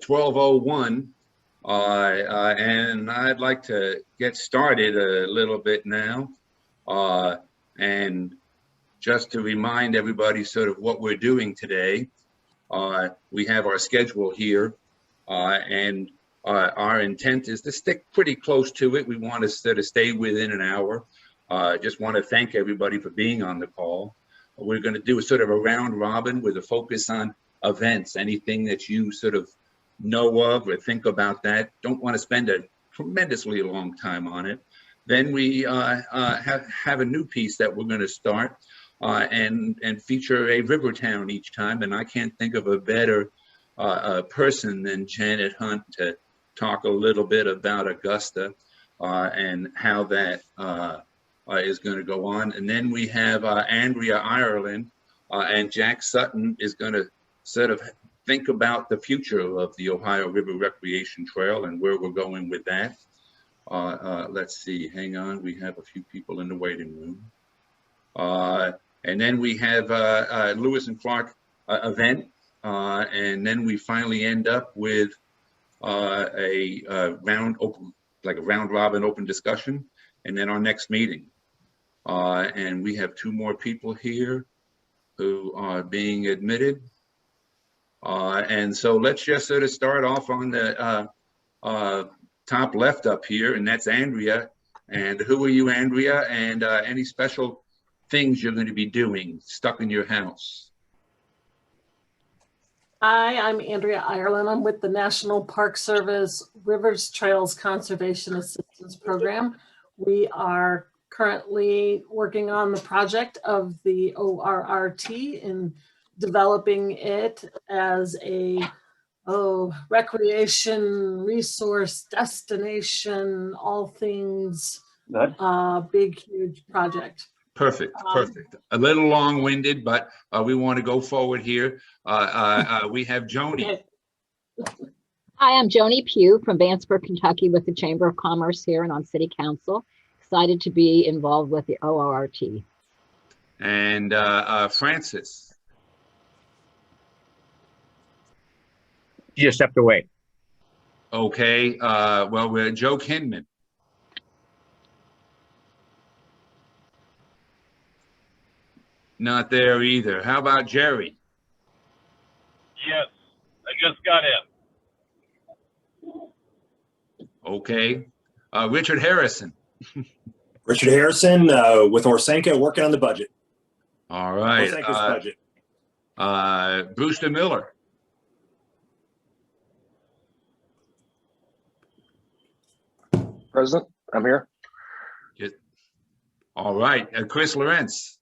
12:01, and I'd like to get started a little bit now. And just to remind everybody sort of what we're doing today, we have our schedule here, and our intent is to stick pretty close to it. We want to sort of stay within an hour. Just want to thank everybody for being on the call. We're going to do a sort of a round robin with a focus on events, anything that you sort of know of or think about that. Don't want to spend a tremendously long time on it. Then we have a new piece that we're going to start and feature a river town each time. And I can't think of a better person than Janet Hunt to talk a little bit about Augusta and how that is going to go on. And then we have Andrea Ireland and Jack Sutton is going to sort of think about the future of the Ohio River Recreation Trail and where we're going with that. Let's see, hang on, we have a few people in the waiting room. And then we have Lewis and Clark event. And then we finally end up with a round open, like a round robin open discussion, and then our next meeting. And we have two more people here who are being admitted. And so let's just sort of start off on the top left up here, and that's Andrea. And who are you, Andrea? And any special things you're going to be doing stuck in your house? Hi, I'm Andrea Ireland. I'm with the National Park Service Rivers Trails Conservation Assistance Program. We are currently working on the project of the ORRT and developing it as a recreation resource destination, all things big, huge project. Perfect, perfect. A little long-winded, but we want to go forward here. We have Joni. Hi, I'm Joni Pugh from Vanceburg, Kentucky with the Chamber of Commerce here and on City Council. Excited to be involved with the ORRT. And Francis. She just stepped away. Okay, well, we're Joe Kinman. Not there either. How about Jerry? Yes, I just got in. Okay. Richard Harrison. Richard Harrison with Orsenka working on the budget. All right. Orsenka's budget. Brewster Miller. President, I'm here. All right. Chris Lawrence.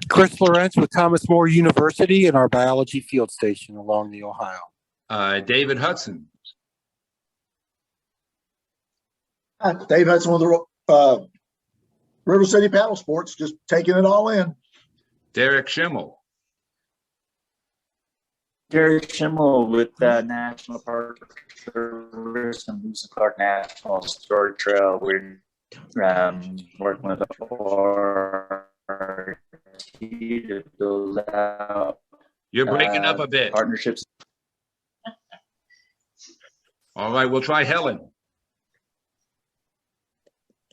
Chris Lawrence with Thomas More University and our biology field station along the Ohio. David Hudson. Hi, Dave Hudson with the River City Paddle Sports, just taking it all in. Derek Schimmel. Derek Schimmel with the National Park Service and Lewis and Clark National Historic Trail. We're working with ORRT to build out. You're breaking up a bit. Partnerships. All right, we'll try Helen.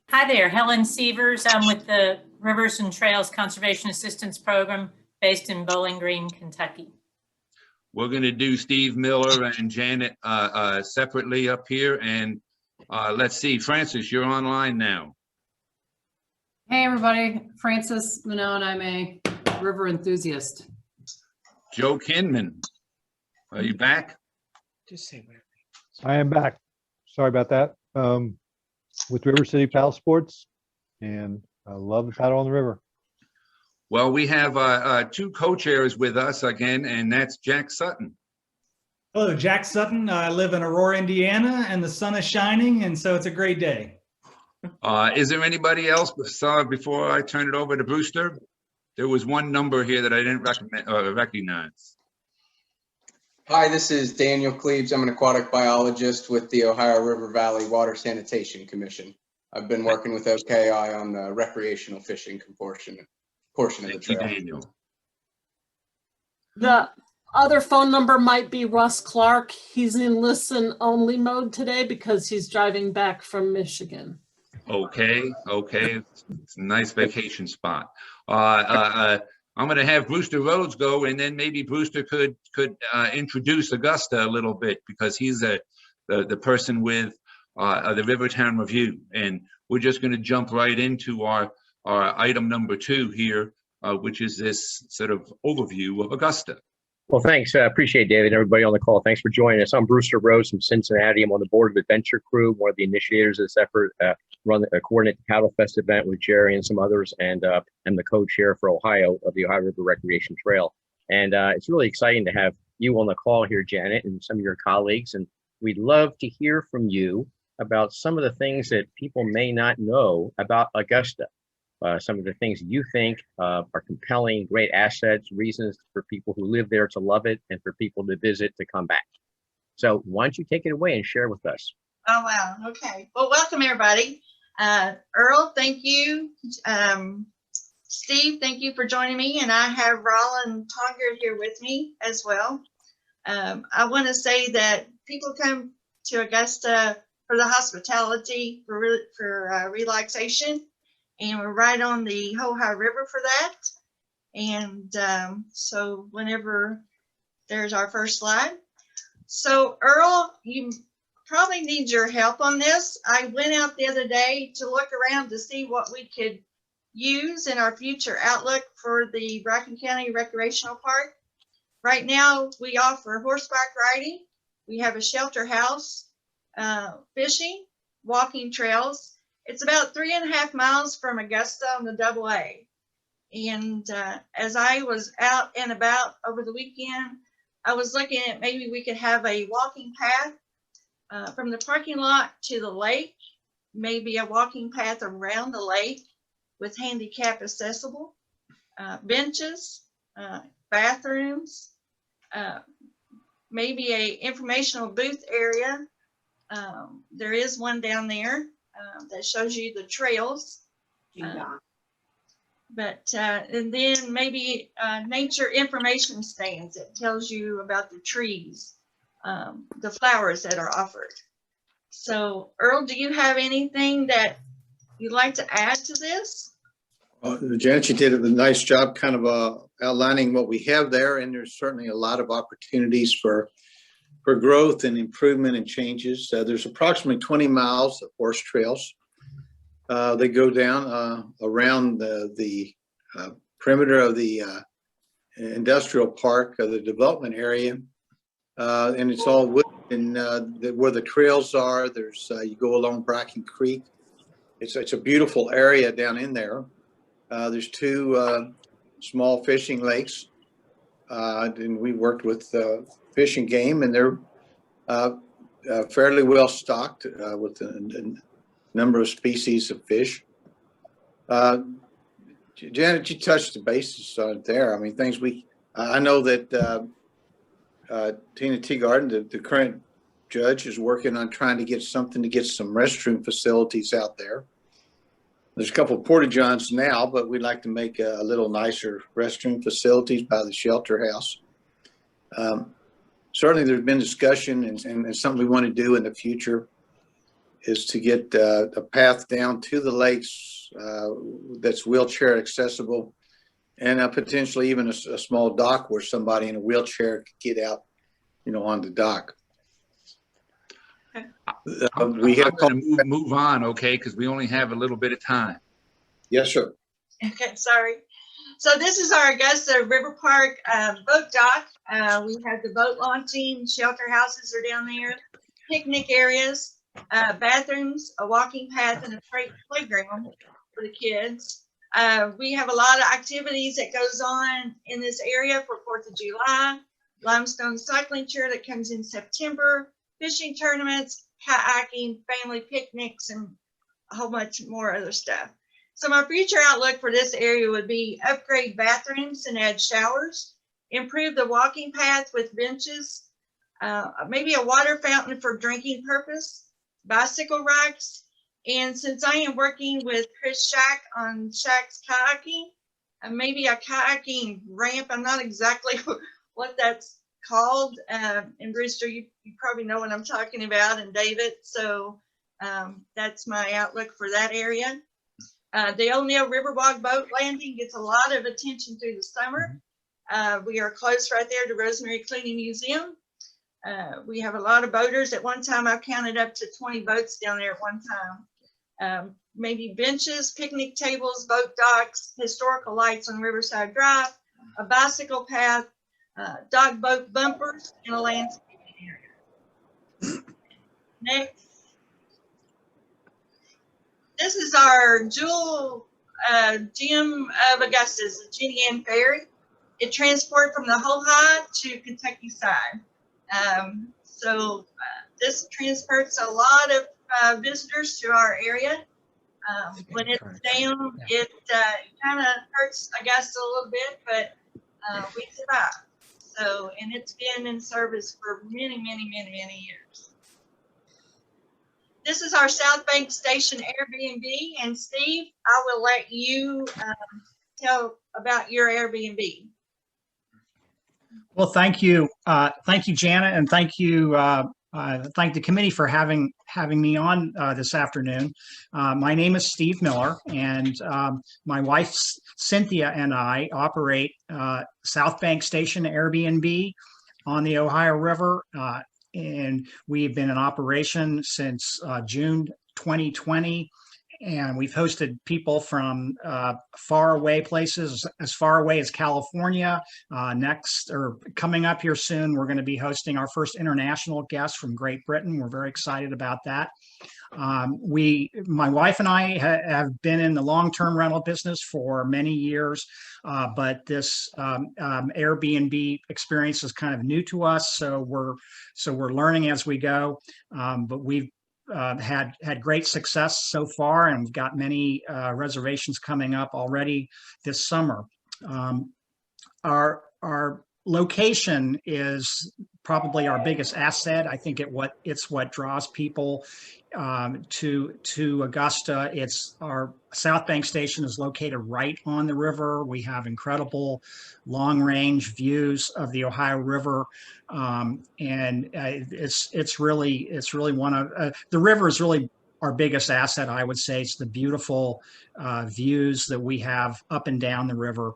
Hi there, Helen Sievers. I'm with the Rivers and Trails Conservation Assistance Program based in Bowling Green, Kentucky. We're going to do Steve Miller and Janet separately up here. And let's see, Francis, you're online now. Hey, everybody. Francis Manone. I'm a river enthusiast. Joe Kinman, are you back? Just say whatever. I am back. Sorry about that. With River City Paddle Sports, and I love the paddle on the river. Well, we have two co-chairs with us again, and that's Jack Sutton. Hello, Jack Sutton. I live in Aurora, Indiana, and the sun is shining, and so it's a great day. Is there anybody else before I turn it over to Brewster? There was one number here that I didn't recognize. Hi, this is Daniel Cleaves. I'm an aquatic biologist with the Ohio River Valley Water Sanitation Commission. I've been working with OKI on the recreational fishing portion of the trail. Daniel. The other phone number might be Russ Clark. He's in listen only mode today because he's driving back from Michigan. Okay, it's a nice vacation spot. I'm going to have Brewster Rhodes go, and then maybe Brewster could introduce Augusta a little bit, because he's the person with the Rivertown Review, and we're just going to jump right into our item number 2 here, which is this sort of overview of Augusta. Well, thanks. Appreciate it, David, and everybody on the call. Thanks for joining us. I'm Brewster Rhodes from Cincinnati. I'm on the board of Adventure Crew, one of the initiators of this effort. Coordinate the Cattle Fest event with Jerry and some others, and I'm the co-chair for Ohio of the Ohio River Recreation Trail. And it's really exciting to have you on the call here, Janet, and some of your colleagues. And we'd love to hear from you about some of the things that people may not know about Augusta. Some of the things you think are compelling, great assets, reasons for people who live there to love it, and for people to visit to come back. So why don't you take it away and share with us? Oh, wow. Okay. Well, welcome, everybody. Earl, thank you. Steve, thank you for joining me. And I have Roland Tonger here with me as well. I want to say that people come to Augusta for the hospitality, for relaxation. And we're right on the Ohio River for that. And so whenever there's our first slide. So Earl, you probably need your help on this. I went out the other day to look around to see what we could use in our future outlook for the Bracken County Recreational Park. Right now, we offer horseback riding. We have a shelter house, fishing, walking trails. It's about 3.5 miles from Augusta on the AA. And as I was out and about over the weekend, I was looking at maybe we could have a walking path from the parking lot to the lake, maybe a walking path around the lake with handicap accessible, benches, bathrooms, maybe a informational booth area. There is one down there that shows you the trails. And then maybe nature information stands that tells you about the trees, the flowers that are offered. So Earl, do you have anything that you'd like to add to this? Janet, you did a nice job kind of outlining what we have there, and there's certainly a lot of opportunities for growth and improvement and changes. There's approximately 20 miles of horse trails. They go down around the perimeter of the industrial park, the development area, and it's all wood. And where the trails are, there's you go along Bracken Creek. It's a beautiful area down in there. There's 2 small fishing lakes, and we worked with Fish and Game, and they're fairly well stocked with a number of species of fish. Janet, you touched the basis on there. I mean, things I know that Tina Teagarden, the current judge, is working on trying to get some restroom facilities out there. There's a couple of porta-johns now, but we'd like to make a little nicer restroom facilities by the shelter house. Certainly there's been discussion and something we want to do in the future is to get a path down to the lakes that's wheelchair accessible, and potentially even a small dock where somebody in a wheelchair could get out, on the dock. We have to move on, okay, because we only have a little bit of time. Yes, sir. Okay, sorry. So this is our Augusta River Park boat dock. We have the boat launching, shelter houses are down there, picnic areas, bathrooms, a walking path, and a playground for the kids. We have a lot of activities that goes on in this area for 4th of July, limestone cycling tour that comes in September, fishing tournaments, kayaking, family picnics, and a whole bunch more other stuff. So my future outlook for this area would be upgrade bathrooms and add showers, improve the walking path with benches, maybe a water fountain for drinking purpose, bicycle racks. And since I am working with Chris Shack on Shack's kayaking, maybe a kayaking ramp. I'm not exactly what that's called. And Brewster, you probably know what I'm talking about, and David. So that's my outlook for that area. The O'Neill Riverwalk boat landing gets a lot of attention through the summer. We are close right there to Rosemary Cleaning Museum. We have a lot of boaters. At one time, I've counted up to 20 boats down there at one time. Maybe benches, picnic tables, boat docks, historical lights on Riverside Drive, a bicycle path, dog boat bumpers, and a landscaping area. Next. This is our jewel gem of Augusta, the Jenny Ann Ferry. It transported from the Hoha to Kentucky side. So this transports a lot of visitors to our area. When it's down, it kind of hurts Augusta a little bit, but we survive. So, and it's been in service for many, many, many, many years. This is our South Bank Station Airbnb, and Steve, I will let you tell about your Airbnb. Well, thank you. Thank you, Janet, and thank you. Thank the committee for having me on this afternoon. My name is Steve Miller, and my wife Cynthia and I operate South Bank Station Airbnb on the Ohio River, and we've been in operation since June 2020. And we've hosted people from far away places, as far away as California. Next, or coming up here soon, we're going to be hosting our first international guest from Great Britain. We're very excited about that. My wife and I have been in the long-term rental business for many years, but this Airbnb experience is kind of new to us. So we're learning as we go, but we've had great success so far, and we've got many reservations coming up already this summer. Our location is probably our biggest asset. I think it's what draws people to Augusta. It's our South Bank Station is located right on the river. We have incredible long-range views of the Ohio River, and it's really one of the river is really our biggest asset. I would say it's the beautiful views that we have up and down the river.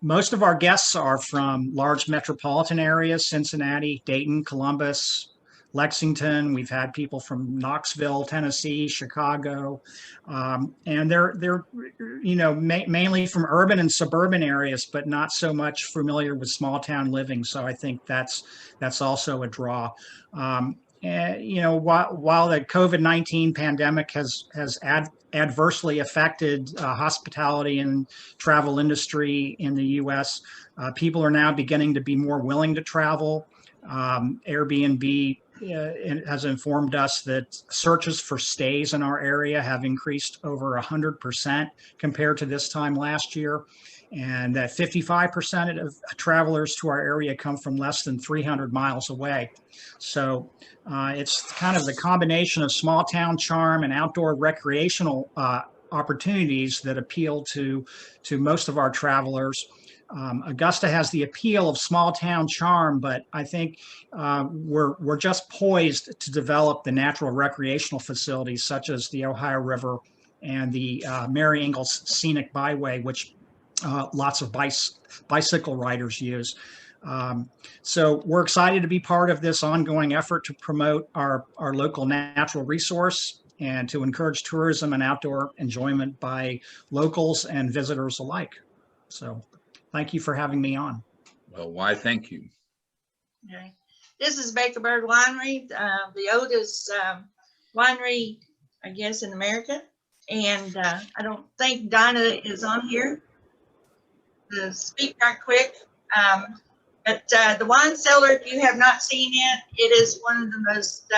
Most of our guests are from large metropolitan areas: Cincinnati, Dayton, Columbus, Lexington. We've had people from Knoxville, Tennessee, Chicago, and they're mainly from urban and suburban areas, but not so much familiar with small town living. So I think that's also a draw. And while the COVID-19 pandemic has adversely affected hospitality and travel industry in the U.S., people are now beginning to be more willing to travel. Airbnb has informed us that searches for stays in our area have increased over 100% compared to this time last year, and that 55% of travelers to our area come from less than 300 miles away. So it's kind of the combination of small town charm and outdoor recreational opportunities that appeal to most of our travelers. Augusta has the appeal of small town charm, but I think we're just poised to develop the natural recreational facilities such as the Ohio River and the Mary Ingalls Scenic Byway, which lots of bicycle riders use. So we're excited to be part of this ongoing effort to promote our local natural resource and to encourage tourism and outdoor enjoyment by locals and visitors alike. So thank you for having me on. Well, why thank you. Okay. This is Baker Bird Winery, the oldest winery, I guess, in America. And I don't think Dinah is on here to speak right quick. But the wine cellar, if you have not seen it, it is one of the most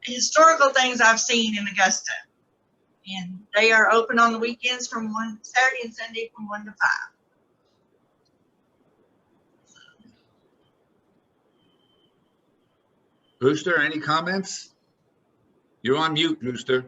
historical things I've seen in Augusta. And they are open on the weekends from Saturday and Sunday from 1 to 5. Brewster, any comments? You're on mute, Brewster.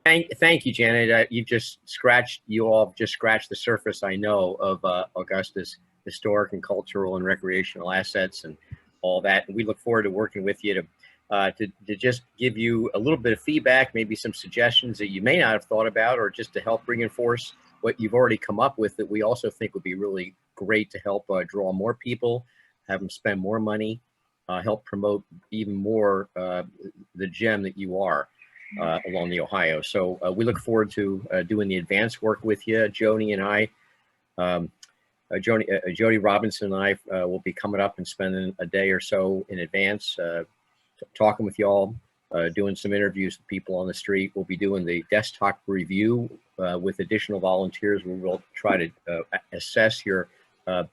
Thank you, Janet. You all have just scratched the surface, I know, of Augusta's historic and cultural and recreational assets and all that. And we look forward to working with you to just give you a little bit of feedback, maybe some suggestions that you may not have thought about, or just to help reinforce what you've already come up with that we also think would be really great to help draw more people, have them spend more money, help promote even more the gem that you are along the Ohio. So we look forward to doing the advanced work with you. Joni and I, Jody Robinson and I will be coming up and spending a day or so in advance talking with y'all, doing some interviews with people on the street. We'll be doing the desktop review with additional volunteers. We will try to assess your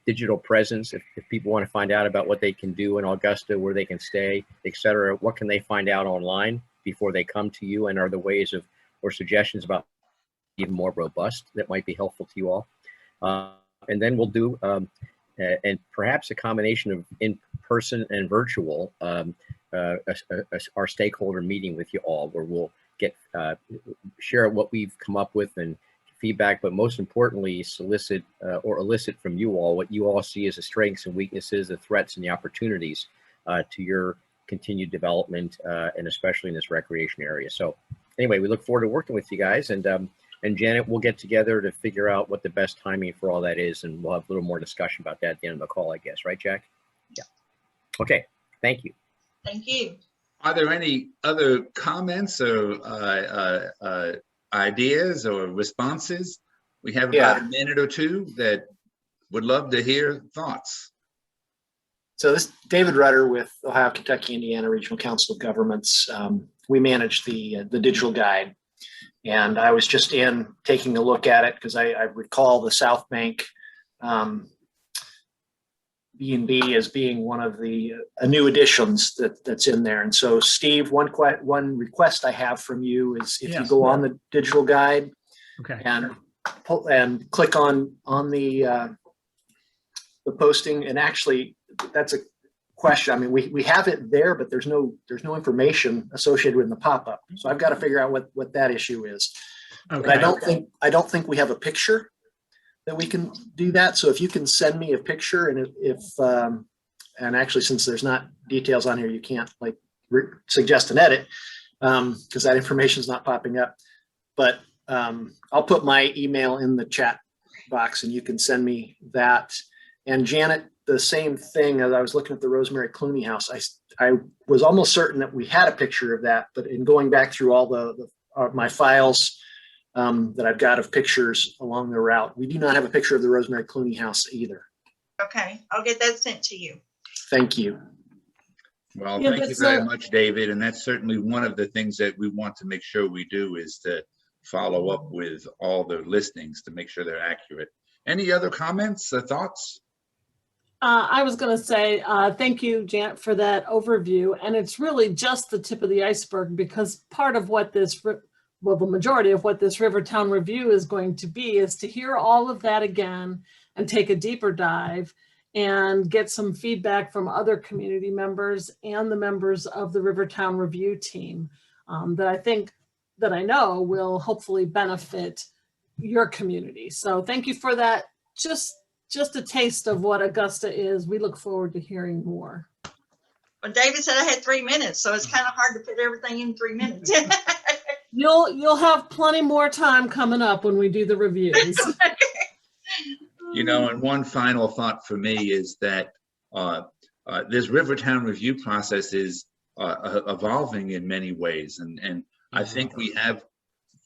digital presence. If people want to find out about what they can do in Augusta, where they can stay, etc., what can they find out online before they come to you, and are there ways of or suggestions about even more robust that might be helpful to you all? And then we'll do and perhaps a combination of in-person and virtual our stakeholder meeting with you all, where we'll get share what we've come up with and feedback, but most importantly solicit or elicit from you all what you all see as the strengths and weaknesses, the threats and the opportunities to your continued development, and especially in this recreation area. So anyway, we look forward to working with you guys, and Janet, we'll get together to figure out what the best timing for all that is, and we'll have a little more discussion about that at the end of the call, I guess. Right, Jack? Yeah. Okay. Thank you. Thank you. Are there any other comments or ideas or responses? We have about a minute or two that would love to hear thoughts. So this is David Rutter with Ohio, Kentucky, Indiana Regional Council of Governments. We manage the digital guide. And I was just taking a look at it because I recall the South Bank B&B as being one of the new additions that's in there. And so, Steve, one request I have from you is if you go on the digital guide, and click on the posting, and actually that's a question. I mean, we have it there, but there's no information associated with the pop-up. So I've got to figure out what that issue is. Okay. But I don't think we have a picture that we can do that. So if you can send me a picture, and and actually, since there's not details on here, you can't like suggest an edit because that information is not popping up. But I'll put my email in the chat box, and you can send me that. And Janet, the same thing. As I was looking at the Rosemary Clooney house, I was almost certain that we had a picture of that, but in going back through all my files that I've got of pictures along the route, we do not have a picture of the Rosemary Clooney house either. Okay, I'll get that sent to you. Thank you. Well, thank you very much, David. And that's certainly one of the things that we want to make sure we do, is to follow up with all the listings to make sure they're accurate. Any other comments or thoughts? I was going to say thank you, Janet, for that overview. And it's really just the tip of the iceberg, because part of what the majority of what this Rivertown Review is going to be is to hear all of that again and take a deeper dive and get some feedback from other community members and the members of the Rivertown Review team that I know will hopefully benefit your community. So thank you for that. Just a taste of what Augusta is. We look forward to hearing more. Well, David said I had 3 minutes, so it's kind of hard to fit everything in 3 minutes. You'll have plenty more time coming up when we do the reviews. You know, and one final thought for me is that this Rivertown Review process is evolving in many ways, and I think we have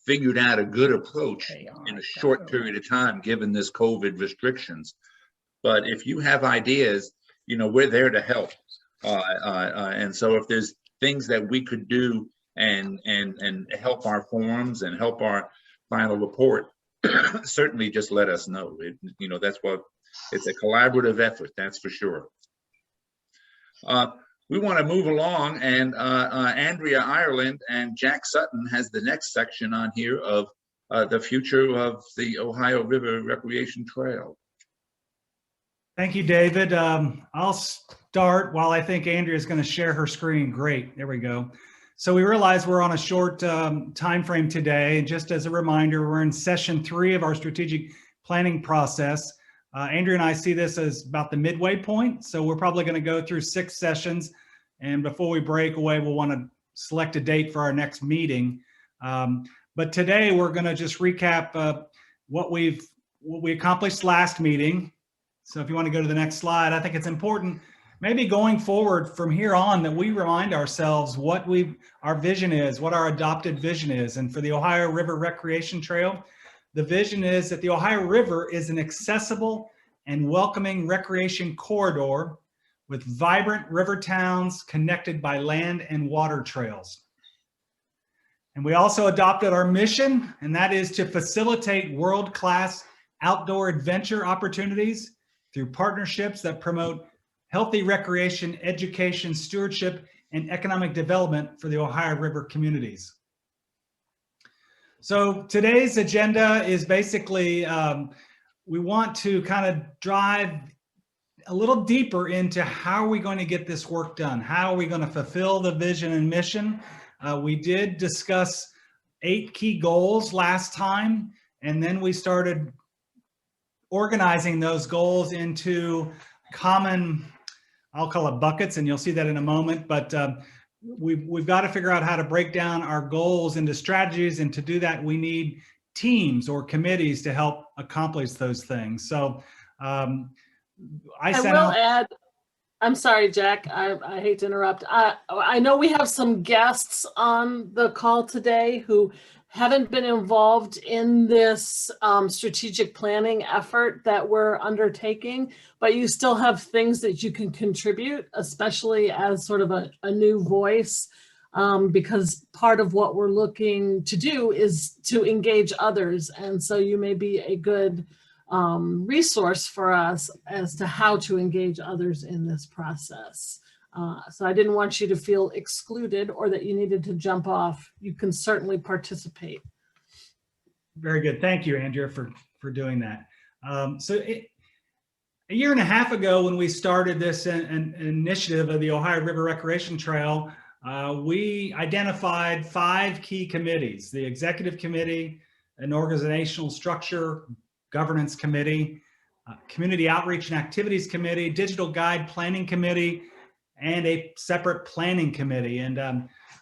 figured out a good approach in a short period of time, given this COVID restrictions. But if you have ideas, you know, we're there to help. And so if there's things that we could do and help our forums and help our final report, certainly just let us know. You know, that's what, it's a collaborative effort, that's for sure. We want to move along, and Andrea Ireland and Jack Sutton has the next section on here of the future of the Ohio River Recreation Trail. Thank you, David. I'll start while I think Andrea is going to share her screen. Great, there we go. So we realize we're on a short time frame today. And just as a reminder, we're in session 3 of our strategic planning process. Andrea and I see this as about the midway point. So we're probably going to go through 6 sessions. And before we break away, we'll want to select a date for our next meeting. But today we're going to just recap what we accomplished last meeting. So if you want to go to the next slide, I think it's important maybe going forward from here on that we remind ourselves what our vision is, what our adopted vision is. And for the Ohio River Recreation Trail, the vision is that the Ohio River is an accessible and welcoming recreation corridor with vibrant river towns connected by land and water trails. And we also adopted our mission, and that is to facilitate world-class outdoor adventure opportunities through partnerships that promote healthy recreation, education, stewardship, and economic development for the Ohio River communities. So today's agenda is basically, we want to kind of drive a little deeper into how are we going to get this work done? How are we going to fulfill the vision and mission? We did discuss 8 key goals last time, and then we started organizing those goals into common, I'll call it buckets, and you'll see that in a moment, but we've got to figure out how to break down our goals into strategies, and to do that, we need teams or committees to help accomplish those things. So I will add, I'm sorry, Jack, I hate to interrupt. I know we have some guests on the call today who haven't been involved in this strategic planning effort that we're undertaking, but you still have things that you can contribute, especially as sort of a new voice, because part of what we're looking to do is to engage others. And so you may be a good resource for us as to how to engage others in this process. So I didn't want you to feel excluded or that you needed to jump off. You can certainly participate. Very good. Thank you, Andrea, for doing that. A year and a half ago, when we started this an initiative of the Ohio River Recreation Trail, we identified 5 key committees: the Executive Committee, an organizational structure governance committee, Community Outreach and Activities Committee, Digital Guide Planning Committee, and a separate planning committee. And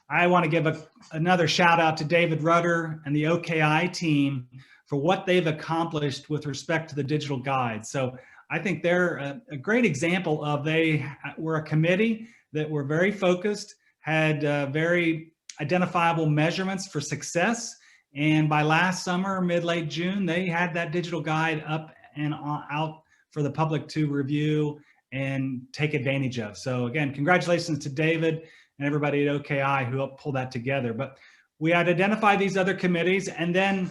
I want to give another shout out to David Rudder and the OKI team for what they've accomplished with respect to the digital guide. So I think they're a great example of they were a committee that were very focused, had very identifiable measurements for success. And by last summer, mid-late June, they had that digital guide up and out for the public to review and take advantage of. So again, congratulations to David and everybody at OKI who helped pull that together. But we had identified these other committees, and then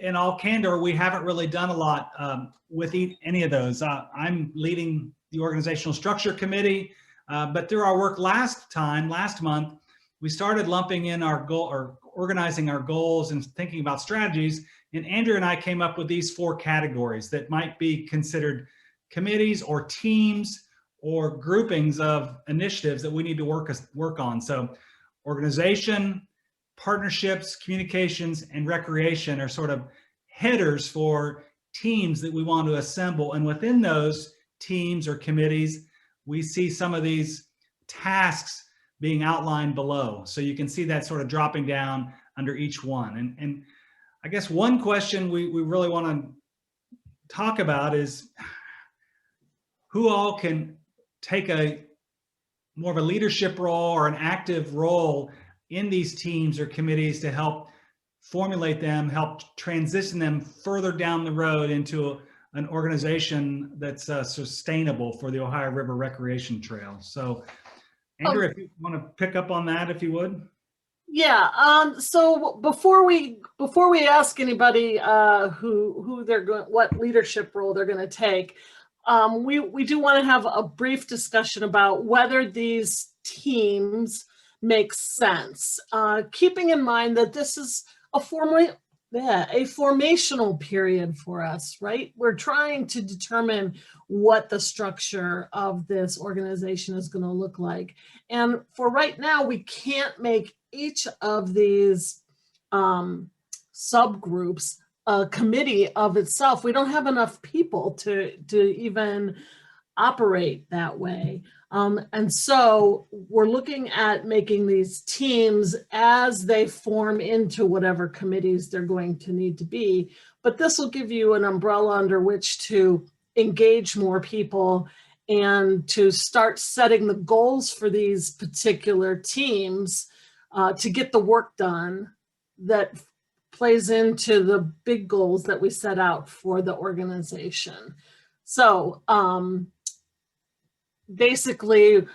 in all candor, we haven't really done a lot with any of those. I'm leading the organizational structure committee, but through our work last month, we started lumping in our goal or organizing our goals and thinking about strategies. And Andrea and I came up with these 4 categories that might be considered committees or teams or groupings of initiatives that we need to work on. So organization, partnerships, communications, and recreation are sort of headers for teams that we want to assemble. And within those teams or committees, we see some of these tasks being outlined below. So you can see that sort of dropping down under each one. And I guess one question we really want to talk about is who all can take a more of a leadership role or an active role in these teams or committees to help formulate them, help transition them further down the road into an organization that's sustainable for the Ohio River Recreation Trail. So Andrea, if you want to pick up on that, if you would. Yeah. So before we ask anybody who they're going, what leadership role they're going to take, we do want to have a brief discussion about whether these teams make sense, keeping in mind that this is a Yeah, a formational period for us, right? We're trying to determine what the structure of this organization is going to look like. And for right now, we can't make each of these subgroups a committee of itself. We don't have enough people to even operate that way. And so we're looking at making these teams as they form into whatever committees they're going to need to be. But this will give you an umbrella under which to engage more people and to start setting the goals for these particular teams to get the work done that plays into the big goals that we set out for the organization. So basically,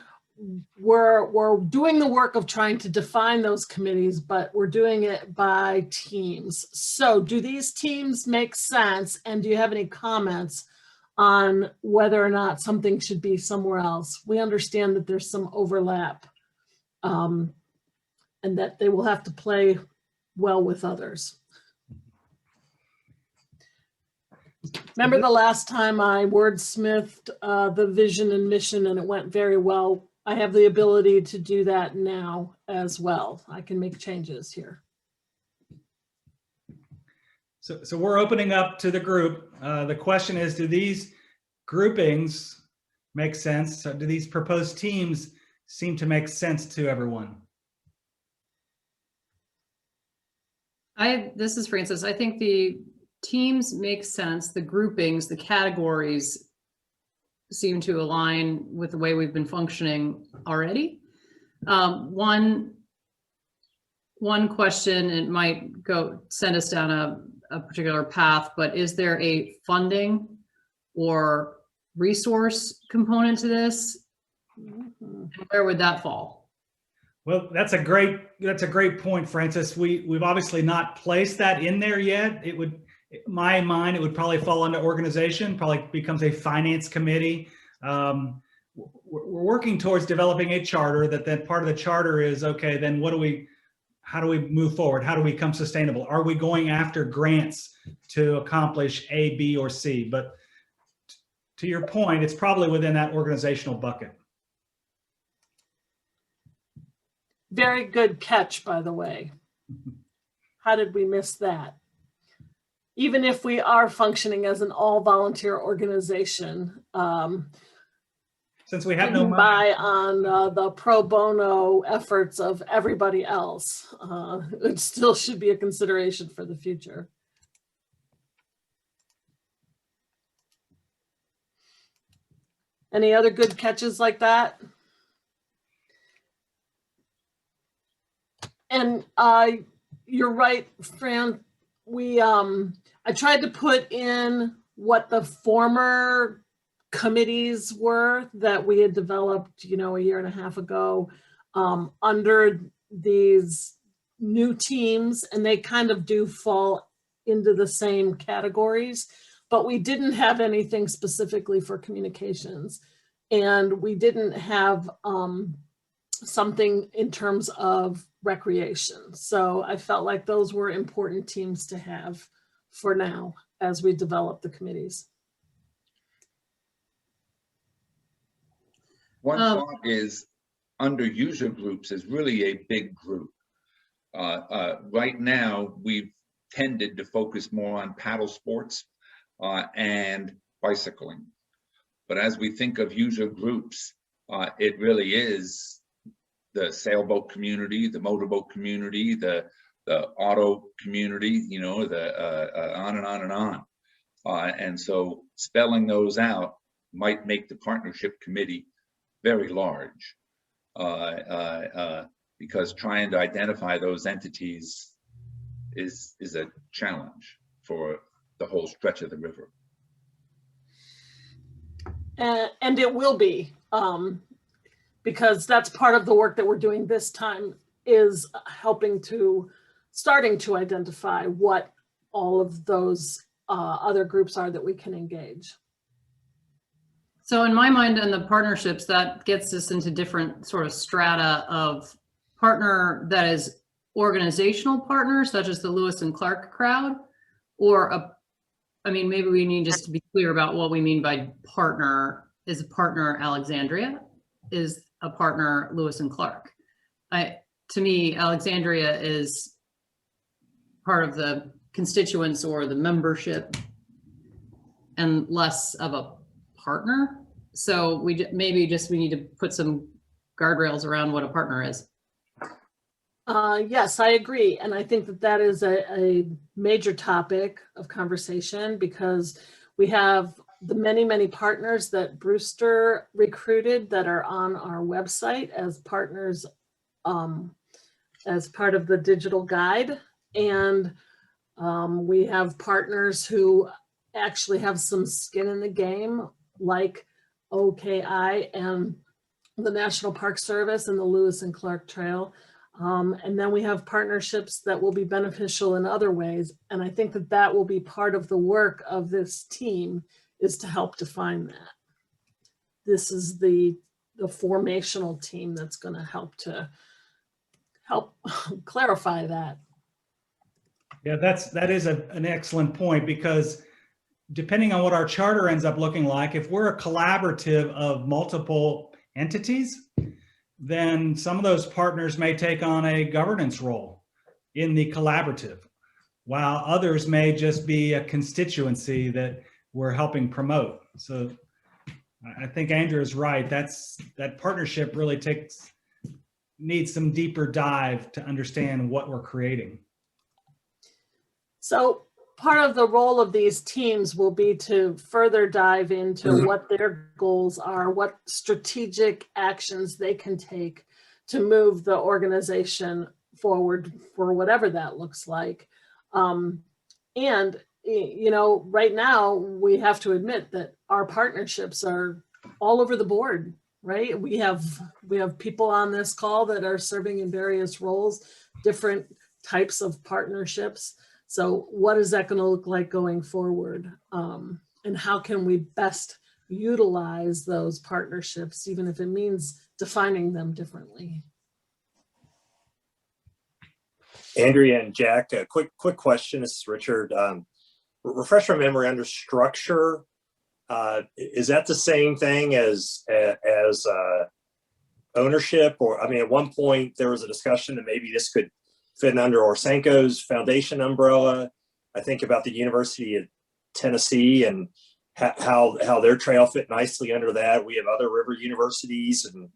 we're doing the work of trying to define those committees, but we're doing it by teams. So do these teams make sense? And do you have any comments on whether or not something should be somewhere else? We understand that there's some overlap and that they will have to play well with others. Remember the last time I wordsmithed the vision and mission and it went very well? I have the ability to do that now as well. I can make changes here. So we're opening up to the group. The question is, do these groupings make sense? Do these proposed teams seem to make sense to everyone? This is Frances. I think the teams make sense. The groupings, the categories seem to align with the way we've been functioning already. One question, it might send us down a particular path, but is there a funding or resource component to this? Where would that fall? Well, that's a great point, Frances. We've obviously not placed that in there yet. It would, in my mind, it would probably fall under organization, probably becomes a finance committee. We're working towards developing a charter that part of the charter is, okay, then how do we move forward? How do we become sustainable? Are we going after grants to accomplish A, B, or C? But to your point, it's probably within that organizational bucket. Very good catch, by the way. How did we miss that? Even if we are functioning as an all-volunteer organization, since we have no money, by on the pro bono efforts of everybody else, it still should be a consideration for the future. Any other good catches like that? And you're right, Fran. I tried to put in what the former committees were that we had developed, a year and a half ago, under these new teams, and they kind of do fall into the same categories, but we didn't have anything specifically for communications, and we didn't have something in terms of recreation. So I felt like those were important teams to have for now as we develop the committees. One thought is under user groups is really a big group. Right now, we've tended to focus more on paddle sports and bicycling. But as we think of user groups, it really is the sailboat community, the motorboat community, the auto community, on and on and on. And so spelling those out might make the partnership committee very large, because trying to identify those entities is a challenge for the whole stretch of the river. And it will be, because that's part of the work that we're doing this time, is starting to identify what all of those other groups are that we can engage. So in my mind, and the partnerships, that gets us into different sort of strata of partner that is organizational partner, such as the Lewis and Clark crowd, or I mean, maybe we need just to be clear about what we mean by partner. Is a partner Alexandria? Is a partner Lewis and Clark? To me, Alexandria is part of the constituents or the membership and less of a partner. So we maybe we need to put some guardrails around what a partner is. Yes, I agree. And I think that that is a major topic of conversation, because we have the many, many partners that Brewster recruited that are on our website as partners, as part of the digital guide. And we have partners who actually have some skin in the game, like OKI and the National Park Service and the Lewis and Clark Trail. And then we have partnerships that will be beneficial in other ways. And I think that that will be part of the work of this team, is to help define that. This is the formational team that's going to help clarify that. Yeah, that is an excellent point, because depending on what our charter ends up looking like, if we're a collaborative of multiple entities, then some of those partners may take on a governance role in the collaborative, while others may just be a constituency that we're helping promote. So I think Andrew is right. That partnership really needs some deeper dive to understand what we're creating. So part of the role of these teams will be to further dive into what their goals are, what strategic actions they can take to move the organization forward for whatever that looks like. And, you know, right now we have to admit that our partnerships are all over the board, right? We have people on this call that are serving in various roles, different types of partnerships. So what is that going to look like going forward? And how can we best utilize those partnerships, even if it means defining them differently? Andrea and Jack, a quick question. This is Richard. Refresh my memory under structure. Is that the same thing as ownership? Or, I mean, at one point there was a discussion that maybe this could fit under Orsenko's foundation umbrella. I think about the University of Tennessee and how their trail fit nicely under that. We have other river universities and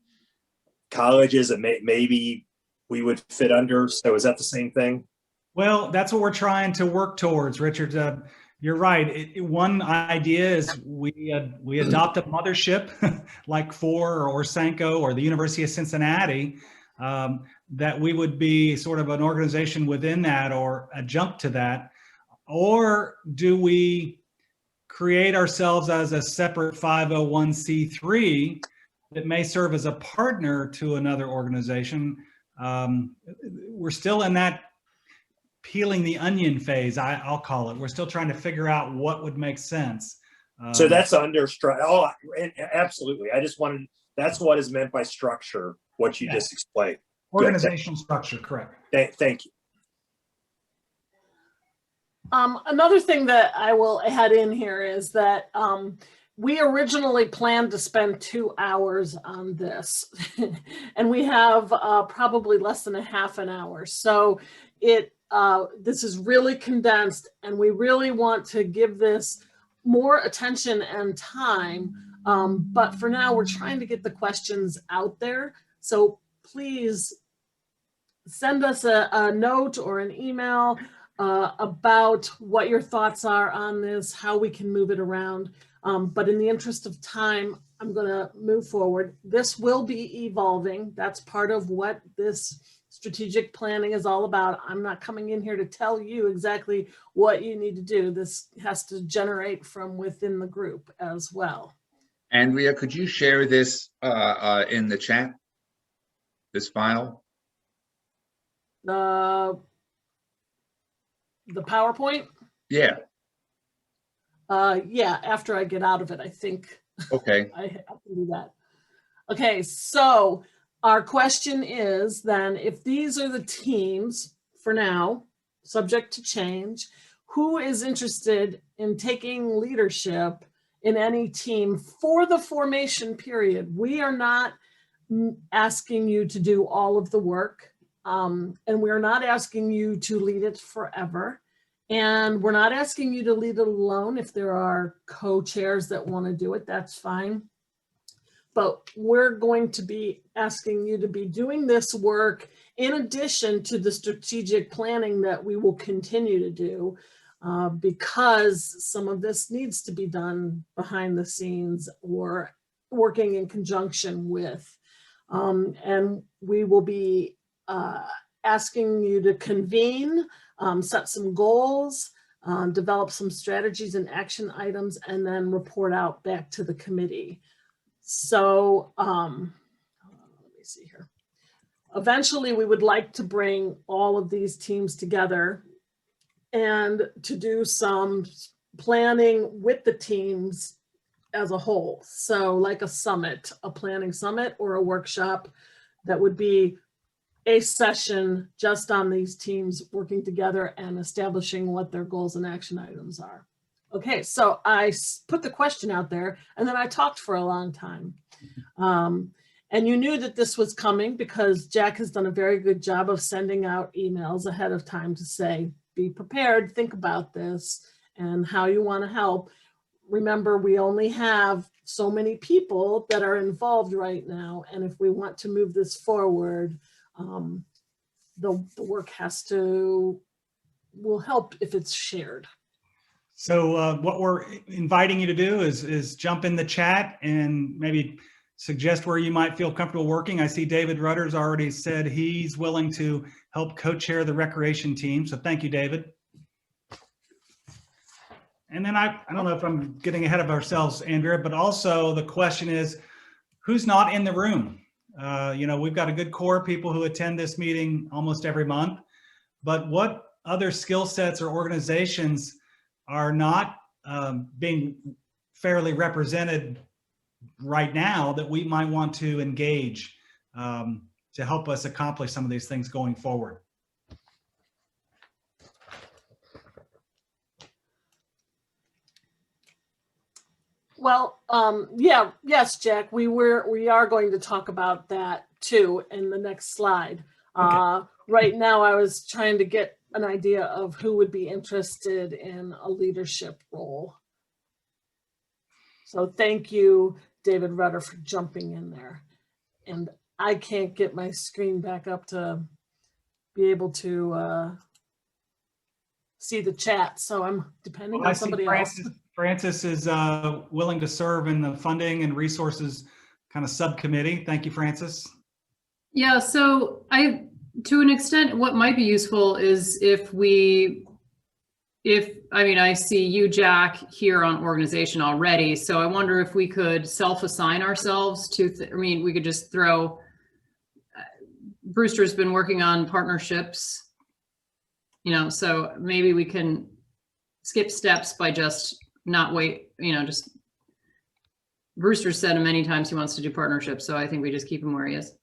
colleges that maybe we would fit under. So is that the same thing? Well, that's what we're trying to work towards, Richard. You're right. One idea is we adopt a mothership like FOR or Orsenko or the University of Cincinnati, that we would be sort of an organization within that or adjunct to that. Or do we create ourselves as a separate 501c3 that may serve as a partner to another organization? We're still in that peeling the onion phase, I'll call it. We're still trying to figure out what would make sense. So that's under structure. Oh, absolutely. That's what is meant by structure, what you just explained. Organizational structure, correct. Thank you. Another thing that I will add in here is that we originally planned to spend 2 hours on this, and we have probably less than a half an hour. So this is really condensed, and we really want to give this more attention and time. But for now, we're trying to get the questions out there. So please send us a note or an email about what your thoughts are on this, how we can move it around. But in the interest of time, I'm going to move forward. This will be evolving. That's part of what this strategic planning is all about. I'm not coming in here to tell you exactly what you need to do. This has to generate from within the group as well. Andrea, could you share this in the chat, this file? The PowerPoint? Yeah. Yeah, after I get out of it, I think. Okay. I can do that. Okay, so our question is then, if these are the teams for now, subject to change, who is interested in taking leadership in any team for the formation period? We are not asking you to do all of the work, and we're not asking you to lead it forever. And we're not asking you to lead it alone. If there are co-chairs that want to do it, that's fine. But we're going to be asking you to be doing this work in addition to the strategic planning that we will continue to do, because some of this needs to be done behind the scenes or working in conjunction with. And we will be asking you to convene, set some goals, develop some strategies and action items, and then report out back to the committee. So let me see here. Eventually, we would like to bring all of these teams together and to do some planning with the teams as a whole. So like a summit, a planning summit or a workshop that would be a session just on these teams working together and establishing what their goals and action items are. Okay, so I put the question out there and then I talked for a long time. And you knew that this was coming because Jack has done a very good job of sending out emails ahead of time to say, be prepared, think about this and how you want to help. Remember, we only have so many people that are involved right now. And if we want to move this forward, the work will help if it's shared. So what we're inviting you to do is jump in the chat and maybe suggest where you might feel comfortable working. I see David Rutter's already said he's willing to help co-chair the recreation team. So thank you, David. And then I don't know if I'm getting ahead of ourselves, Andrea, but also the question is, who's not in the room? You know, we've got a good core of people who attend this meeting almost every month, but what other skill sets or organizations are not being fairly represented right now that we might want to engage to help us accomplish some of these things going forward? Well, yes, Jack, we are going to talk about that too in the next slide. Okay. Right now, I was trying to get an idea of who would be interested in a leadership role. So thank you, David Rudder, for jumping in there. And I can't get my screen back up to be able to see the chat, so I'm depending on somebody else. Francis is willing to serve in the funding and resources kind of subcommittee. Thank you, Francis. Yeah, so to an extent, what might be useful is I see you, Jack, here on organization already. So I wonder if we could self-assign ourselves to, we could just throw, Brewster's been working on partnerships, so maybe we can skip steps by just not wait, just Brewster said many times he wants to do partnerships. So I think we just keep him where he is.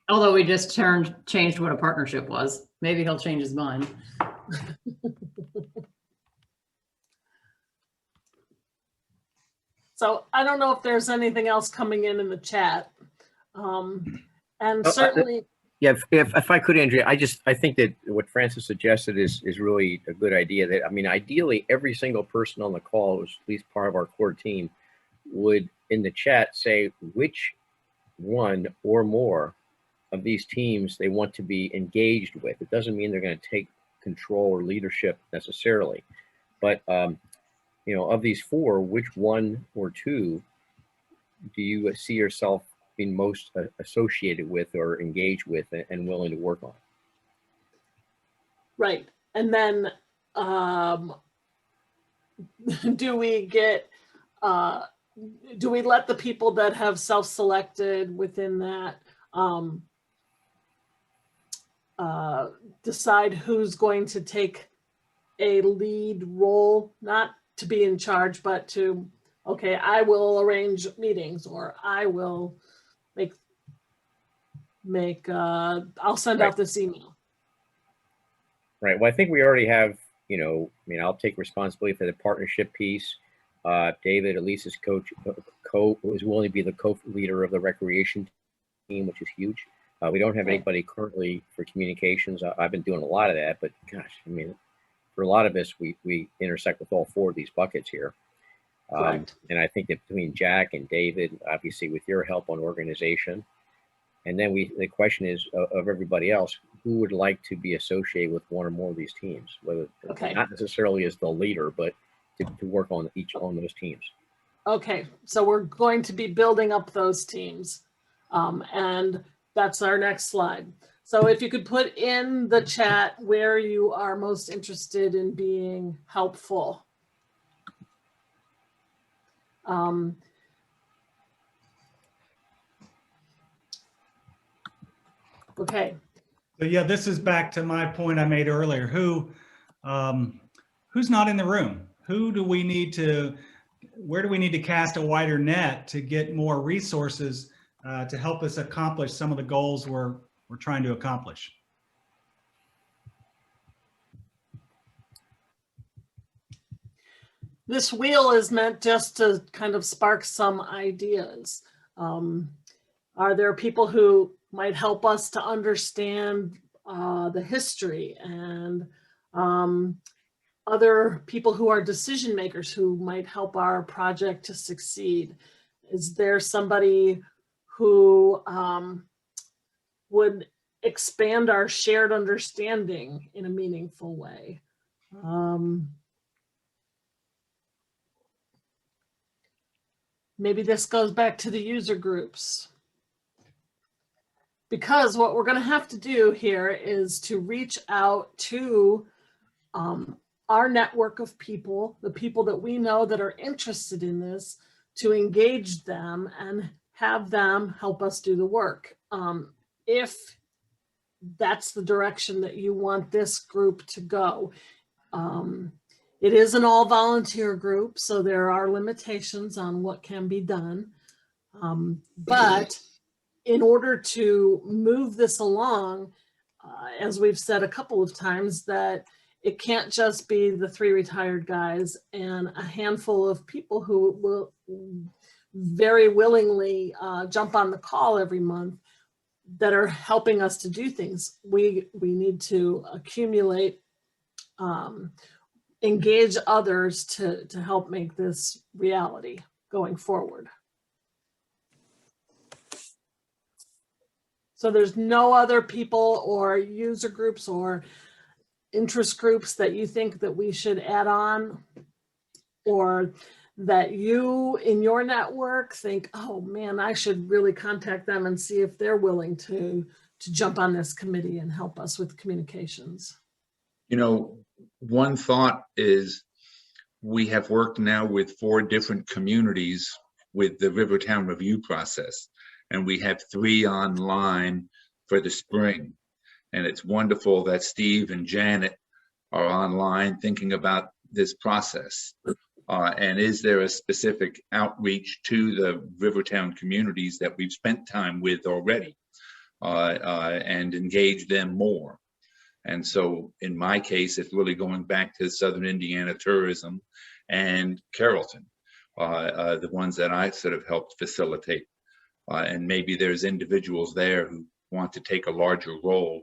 Although we just changed what a partnership was. Maybe he'll change his mind. So I don't know if there's anything else coming in the chat. And certainly. Yeah, if I could, Andrea, I think that what Francis suggested is really a good idea. That ideally, every single person on the call, who's at least part of our core team, would in the chat say which one or more of these teams they want to be engaged with. It doesn't mean they're going to take control or leadership necessarily, but of these four, which one or two do you see yourself being most associated with or engaged with and willing to work on? Right. And then do we let the people that have self-selected within that decide who's going to take a lead role, not to be in charge, but to, okay, I will arrange meetings, or I will I'll send out this email. Right. Well, I think we already have, I'll take responsibility for the partnership piece. David, at least is is willing to be the co-leader of the recreation team, which is huge. We don't have anybody currently for communications. I've been doing a lot of that, but gosh, for a lot of us, we intersect with all 4 of these buckets here. And I think that between Jack and David, obviously with your help on organization, and then the question is of everybody else, who would like to be associated with one or more of these teams, whether not necessarily as the leader, but to work on those teams. Okay, so we're going to be building up those teams. And that's our next slide. So if you could put in the chat where you are most interested in being helpful. Okay. So yeah, this is back to my point I made earlier. Who's not in the room? Where do we need to cast a wider net to get more resources to help us accomplish some of the goals we're trying to accomplish? This wheel is meant just to kind of spark some ideas. Are there people who might help us to understand the history, and other people who are decision makers who might help our project to succeed? Is there somebody who would expand our shared understanding in a meaningful way? Maybe this goes back to the user groups. Because what we're going to have to do here is to reach out to our network of people, the people that we know that are interested in this, to engage them and have them help us do the work. If that's the direction that you want this group to go. It is an all volunteer group, so there are limitations on what can be done. But in order to move this along, as we've said a couple of times, that it can't just be the 3 retired guys and a handful of people who will very willingly jump on the call every month that are helping us to do things. We need to accumulate, engage others to help make this reality going forward. So there's no other people or user groups or interest groups that you think that we should add on, or that you in your network think, oh man, I should really contact them and see if they're willing to jump on this committee and help us with communications? One thought is we have worked now with 4 different communities with the Rivertown review process, and we have 3 online for the spring. And it's wonderful that Steve and Janet are online thinking about this process. And is there a specific outreach to the Rivertown communities that we've spent time with already and engage them more? And so in my case, it's really going back to Southern Indiana Tourism and Carrollton, the ones that I sort of helped facilitate. And maybe there's individuals there who want to take a larger role,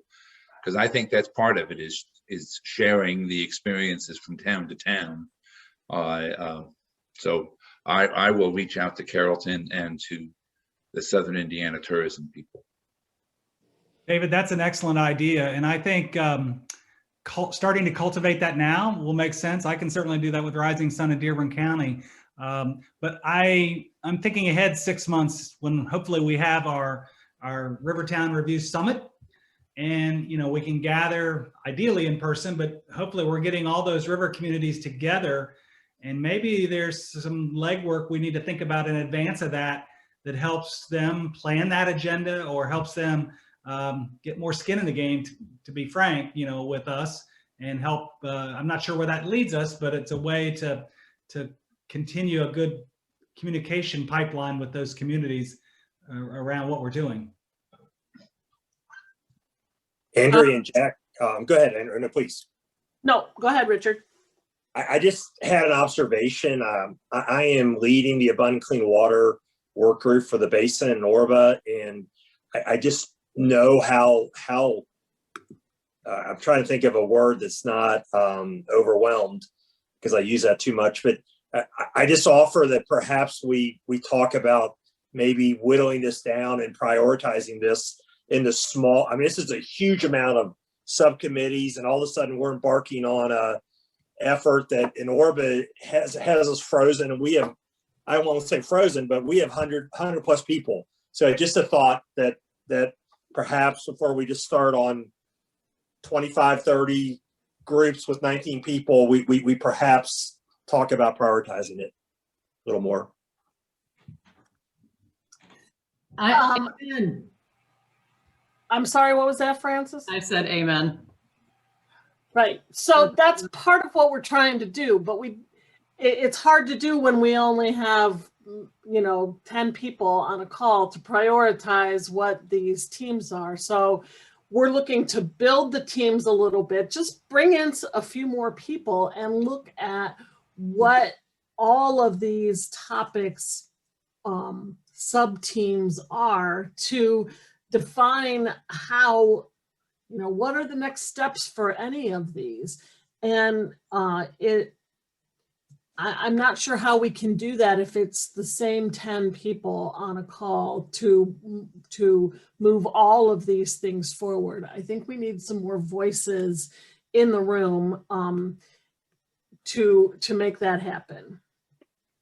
because I think that's part of it, is sharing the experiences from town to town. So I will reach out to Carrollton and to the Southern Indiana Tourism people. David, that's an excellent idea. And I think starting to cultivate that now will make sense. I can certainly do that with Rising Sun in Dearborn County. But I'm thinking ahead 6 months when hopefully we have our Rivertown Review Summit. And, we can gather ideally in person, but hopefully we're getting all those river communities together. And maybe there's some legwork we need to think about in advance of that helps them plan that agenda or helps them get more skin in the game, to be frank, with us, and help. I'm not sure where that leads us, but it's a way to continue a good communication pipeline with those communities around what we're doing. Andrea and Jack, Go ahead, Andrew, no, please. No, go ahead, Richard. I just had an observation. I am leading the Abundant Clean Water work group for the basin in Orba, and I just know how I'm trying to think of a word that's not overwhelmed, because I use that too much. But I just offer that perhaps we talk about maybe whittling this down and prioritizing this into small. I mean, this is a huge amount of subcommittees, and all of a sudden we're embarking on a effort that in Orba has us frozen, and we have, I won't say frozen, but we have 100 plus people. So just a thought that perhaps before we just start on 25, 30 groups with 19 people, we perhaps talk about prioritizing it a little more. Amen. I'm sorry, what was that, Francis? I said amen. Right. So that's part of what we're trying to do, but it's hard to do when we only have, 10 people on a call to prioritize what these teams are. So we're looking to build the teams a little bit, just bring in a few more people and look at what all of these topics sub-teams are, to define how, what are the next steps for any of these. And I'm not sure how we can do that if it's the same 10 people on a call to move all of these things forward. I think we need some more voices in the room to make that happen.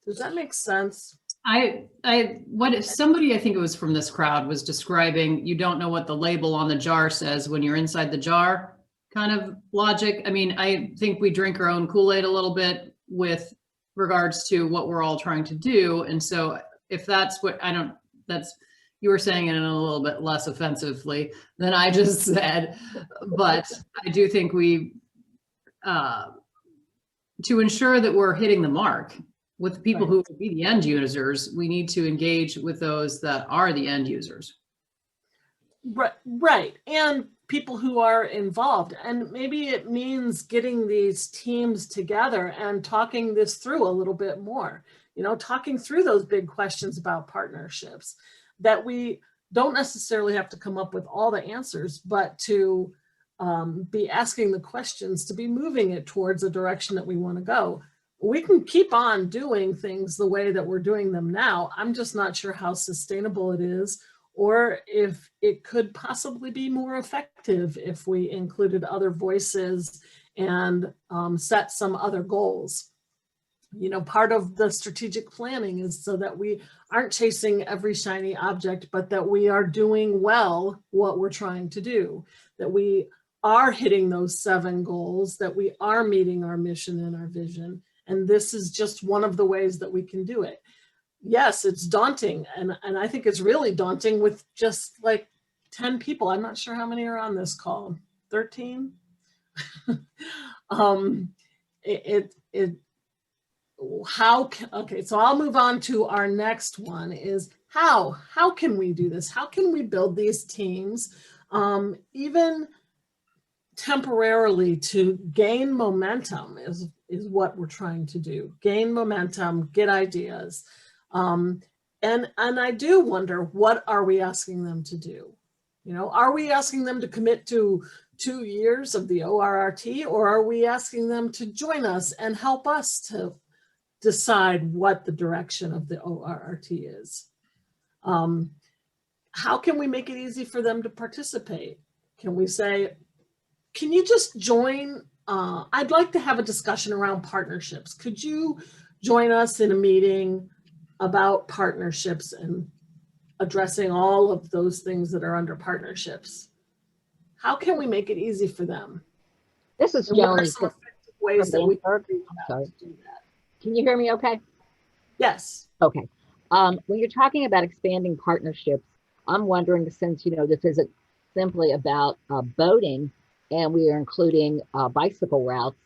Does that make sense? What if somebody, I think it was from this crowd, was describing, you don't know what the label on the jar says when you're inside the jar kind of logic. I mean, I think we drink our own Kool-Aid a little bit with regards to what we're all trying to do. And so if that's what, you were saying it in a little bit less offensively than I just said, but I do think we, to ensure that we're hitting the mark with the people who will be the end users, we need to engage with those that are the end users. Right. And people who are involved. And maybe it means getting these teams together and talking this through a little bit more, talking through those big questions about partnerships, that we don't necessarily have to come up with all the answers, but to be asking the questions, to be moving it towards a direction that we want to go. We can keep on doing things the way that we're doing them now. I'm just not sure how sustainable it is, or if it could possibly be more effective if we included other voices and set some other goals. Part of the strategic planning is so that we aren't chasing every shiny object, but that we are doing well what we're trying to do, that we are hitting those 7 goals, that we are meeting our mission and our vision. And this is just one of the ways that we can do it. Yes, it's daunting. And I think it's really daunting with just like 10 people. I'm not sure how many are on this call. 13? Okay, so I'll move on to our next one is how can we do this? How can we build these teams, even temporarily, to gain momentum is what we're trying to do. Gain momentum, get ideas. And I do wonder, what are we asking them to do? Are we asking them to commit to 2 years of the ORRT, or are we asking them to join us and help us to decide what the direction of the ORRT is? How can we make it easy for them to participate? Can we say, can you just join? I'd like to have a discussion around partnerships. Could you join us in a meeting about partnerships and addressing all of those things that are under partnerships? How can we make it easy for them? This is Joni. Ways that we can do that. Can you hear me okay? Yes. Okay. When you're talking about expanding partnerships, I'm wondering, since this isn't simply about boating, and we are including bicycle routes,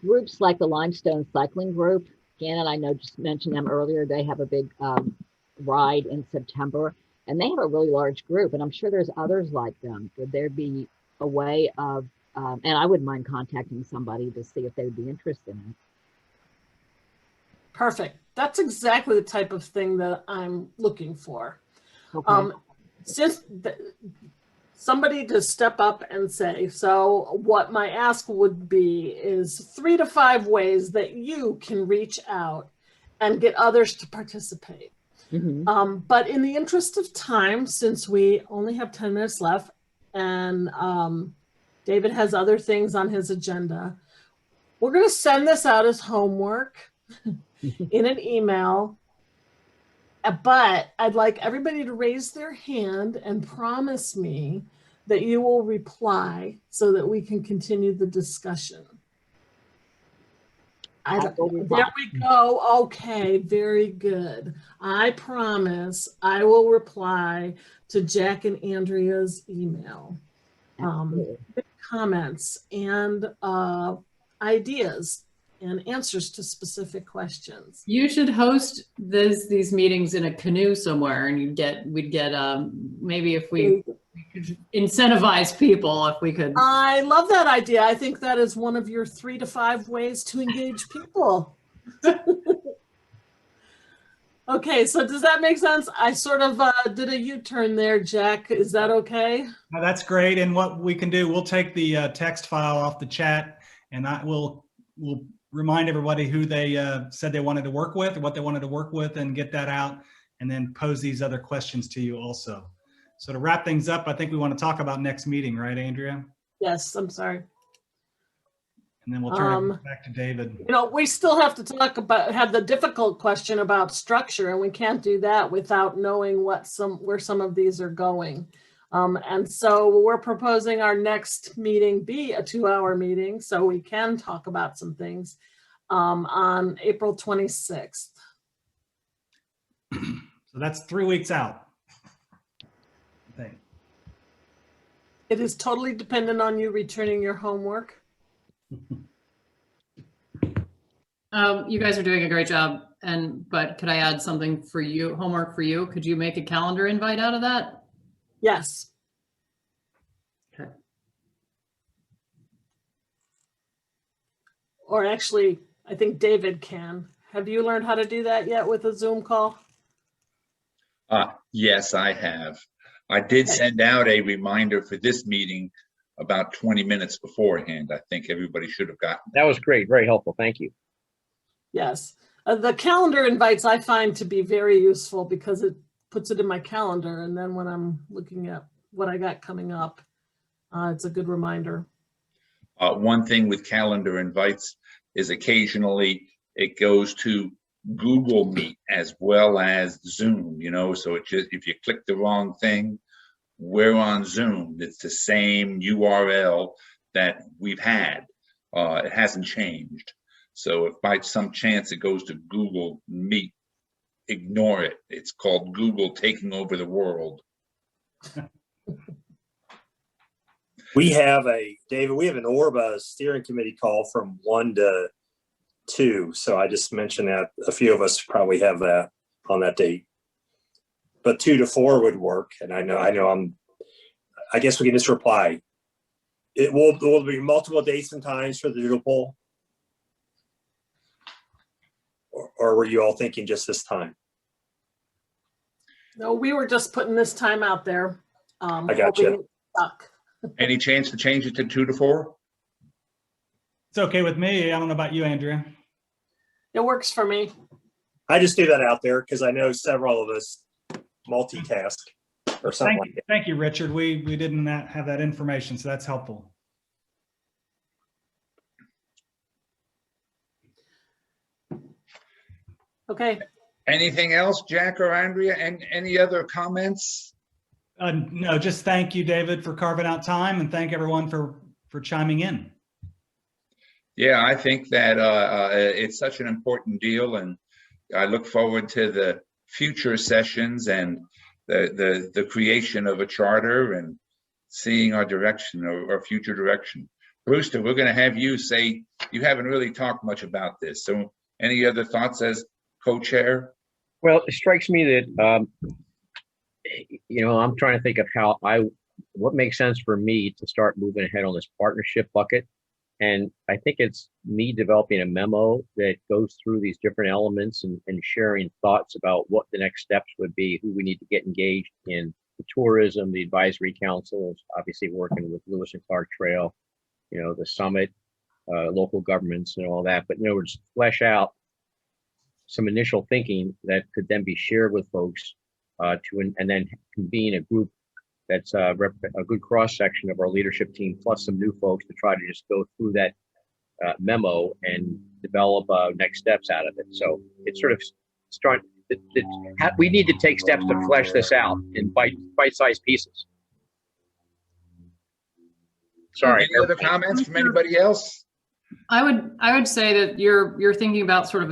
groups like the Limestone Cycling Group. Janet, I know, just mentioned them earlier. They have a big ride in September, and they have a really large group, and I'm sure there's others like them. Would there be a way of, and I wouldn't mind contacting somebody to see if they would be interested in it. Perfect. That's exactly the type of thing that I'm looking for. Okay. Somebody to step up and say, so what my ask would be is 3 to 5 ways that you can reach out and get others to participate. But in the interest of time, since we only have 10 minutes left and David has other things on his agenda, we're going to send this out as homework in an email. But I'd like everybody to raise their hand and promise me that you will reply so that we can continue the discussion. There we go. Okay, very good. I promise I will reply to Jack and Andrea's email. With comments and ideas and answers to specific questions. You should host these meetings in a canoe somewhere, and we'd get maybe if we could incentivize people, if we could. I love that idea. I think that is one of your 3 to 5 ways to engage people. Okay, so does that make sense? I sort of did a U-turn there, Jack. Is that okay? No, that's great. And what we can do, we'll take the text file off the chat, and we'll remind everybody who they said they wanted to work with, or what they wanted to work with, and get that out, and then pose these other questions to you also. So to wrap things up, I think we want to talk about next meeting, right, Andrea? Yes, I'm sorry. And then we'll turn it back to David. You know, we still have to have the difficult question about structure, and we can't do that without knowing where some of these are going. And so we're proposing our next meeting be a 2-hour meeting, so we can talk about some things on April 26th. So that's 3 weeks out, I think. It is totally dependent on you returning your homework. You guys are doing a great job, but could I add something for you, homework for you? Could you make a calendar invite out of that? Yes. Okay. Or actually, I think David can. Have you learned how to do that yet with a Zoom call? Yes, I have. I did send out a reminder for this meeting about 20 minutes beforehand. I think everybody should have gotten that. Was great. Very helpful. Thank you. Yes. The calendar invites I find to be very useful because it puts it in my calendar. And then when I'm looking at what I got coming up, it's a good reminder. One thing with calendar invites is occasionally it goes to Google Meet as well as Zoom, you know, so it just, if you click the wrong thing, we're on Zoom. It's the same URL that we've had. It hasn't changed. So if by some chance it goes to Google Meet, ignore it. It's called Google taking over the world. David, we have an ORBA steering committee call from 1 to 2. So I just mentioned that a few of us probably have that on that date. But 2 to 4 would work. And I guess we can just reply. There will be multiple dates and times for the doodle poll. Or were you all thinking just this time? No, we were just putting this time out there. I got you. Any chance to change it to 2 to 4? It's okay with me. I don't know about you, Andrea. It works for me. I just threw that out there because I know several of us multitask or something like that. Thank you, Richard. We didn't have that information, so that's helpful. Okay. Anything else, Jack or Andrea? And any other comments? No, just thank you, David, for carving out time, and thank everyone for chiming in. Yeah, I think that it's such an important deal, and I look forward to the future sessions and the creation of a charter and seeing our direction or our future direction. Brewster, we're going to have you say, you haven't really talked much about this. So any other thoughts as co-chair? Well, it strikes me that, I'm trying to think of how I what makes sense for me to start moving ahead on this partnership bucket. And I think it's me developing a memo that goes through these different elements and sharing thoughts about what the next steps would be, who we need to get engaged in the tourism, the advisory councils, obviously working with Lewis and Clark Trail, the summit, local governments and all that. But in other words, flesh out some initial thinking that could then be shared with folks and then convene a group that's a good cross section of our leadership team, plus some new folks to try to just go through that memo and develop next steps out of it. So it's sort of starting. We need to take steps to flesh this out in bite-sized pieces. Sorry. Any other comments from anybody else? I would say that you're thinking about sort of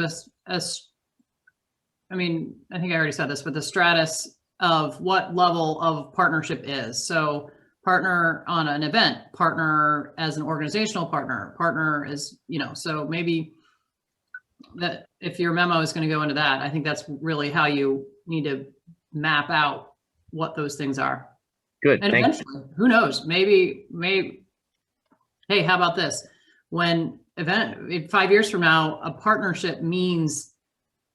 I mean, I think I already said this, but the stratus of what level of partnership is. So partner on an event, partner as an organizational partner as, so maybe that if your memo is going to go into that, I think that's really how you need to map out what those things are. Good. And eventually, who knows, maybe, hey, how about this? When 5 years from now, a partnership means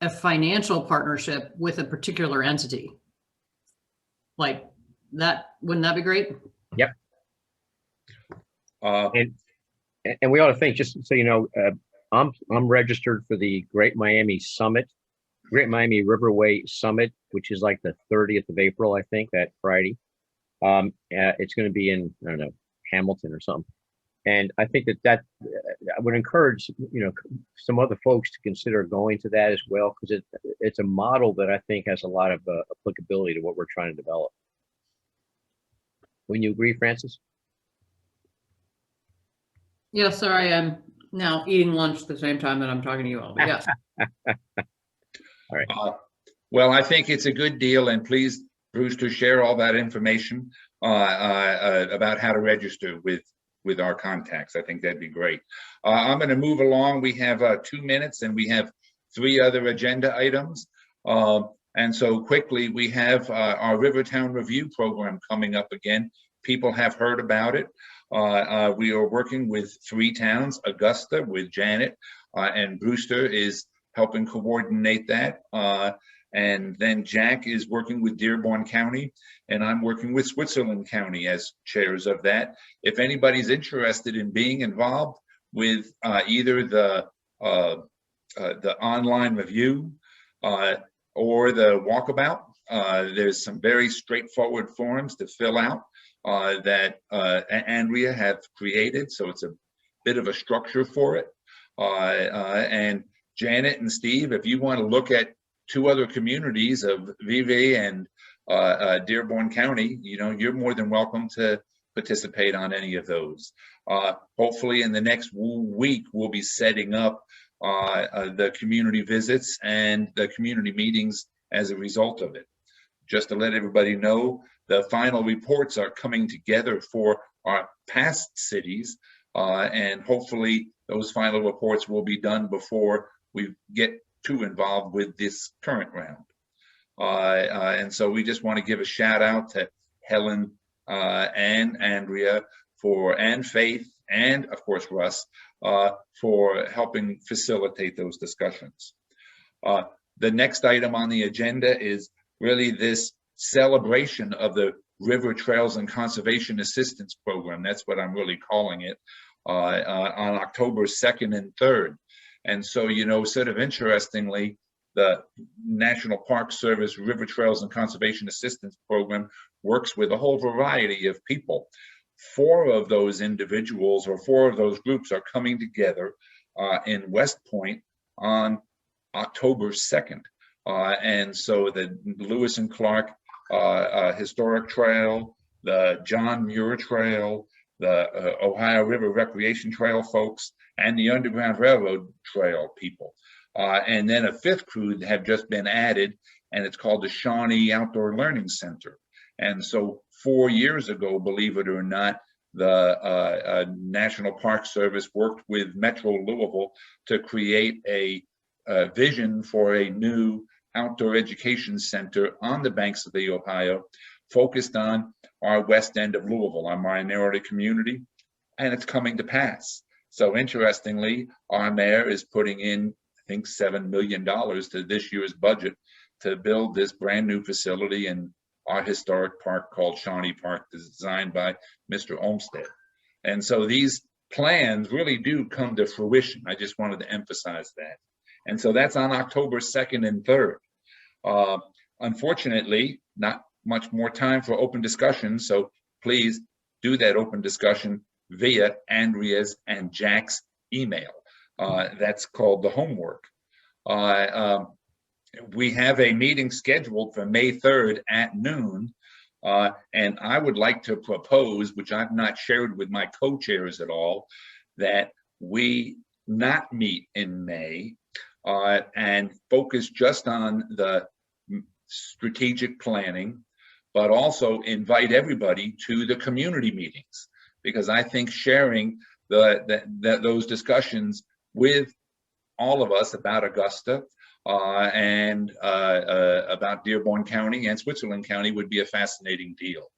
a financial partnership with a particular entity. Like that, wouldn't that be great? Yep. And we ought to think, just so you know, I'm registered for the Great Miami Summit, Great Miami Riverway Summit, which is like the 30th of April, I think, that Friday. It's going to be in, I don't know, Hamilton or something. And I think that I would encourage, some other folks to consider going to that as well, because it's a model that I think has a lot of applicability to what we're trying to develop. Wouldn't you agree, Francis? Yeah, sorry, I'm now eating lunch at the same time that I'm talking to you all, but yes. All right. Well, I think it's a good deal, and please, Brewster, share all that information about how to register with our contacts. I think that'd be great. I'm going to move along. We have 2 minutes and we have 3 other agenda items. And so quickly, we have our Rivertown Review program coming up again. People have heard about it. We are working with 3 towns, Augusta with Janet, and Brewster is helping coordinate that. And then Jack is working with Dearborn County, and I'm working with Switzerland County as chairs of that. If anybody's interested in being involved with either the online review or the walkabout, there's some very straightforward forms to fill out that Andrea have created, so it's a bit of a structure for it. And Janet and Steve, if you want to look at 2 other communities of Vevey and Dearborn County, you're more than welcome to participate on any of those. Hopefully in the next week, we'll be setting up the community visits and the community meetings as a result of it. Just to let everybody know, the final reports are coming together for our past cities, and hopefully those final reports will be done before we get too involved with this current round. And so we just want to give a shout out to Helen and Andrea and Faith, and of course Russ, for helping facilitate those discussions. The next item on the agenda is really this celebration of the River Trails and Conservation Assistance Program. That's what I'm really calling it, on October 2nd and 3rd. And so, sort of interestingly, the National Park Service River Trails and Conservation Assistance Program works with a whole variety of people. 4 of those individuals or 4 of those groups are coming together in West Point on October 2nd. And so the Lewis and Clark Historic Trail, the John Muir Trail, the Ohio River Recreation Trail folks, and the Underground Railroad Trail people. And then a 5th crew have just been added, and it's called the Shawnee Outdoor Learning Center. And so 4 years ago, believe it or not, the National Park Service worked with Metro Louisville to create a vision for a new outdoor education center on the banks of the Ohio, focused on our west end of Louisville, our minority community, and it's coming to pass. So interestingly, our mayor is putting in, I think, $7 million to this year's budget to build this brand new facility in our historic park called Shawnee Park, designed by Mr. Olmsted. And so these plans really do come to fruition. I just wanted to emphasize that. And so that's on October 2nd and 3rd. Unfortunately, not much more time for open discussion. So please do that open discussion via Andrea's and Jack's email. That's called the homework. We have a meeting scheduled for May 3rd at noon. And I would like to propose, which I've not shared with my co-chairs at all, that we not meet in May and focus just on the strategic planning, but also invite everybody to the community meetings, because I think sharing those discussions with all of us about Augusta and about Dearborn County and Switzerland County would be a fascinating deal.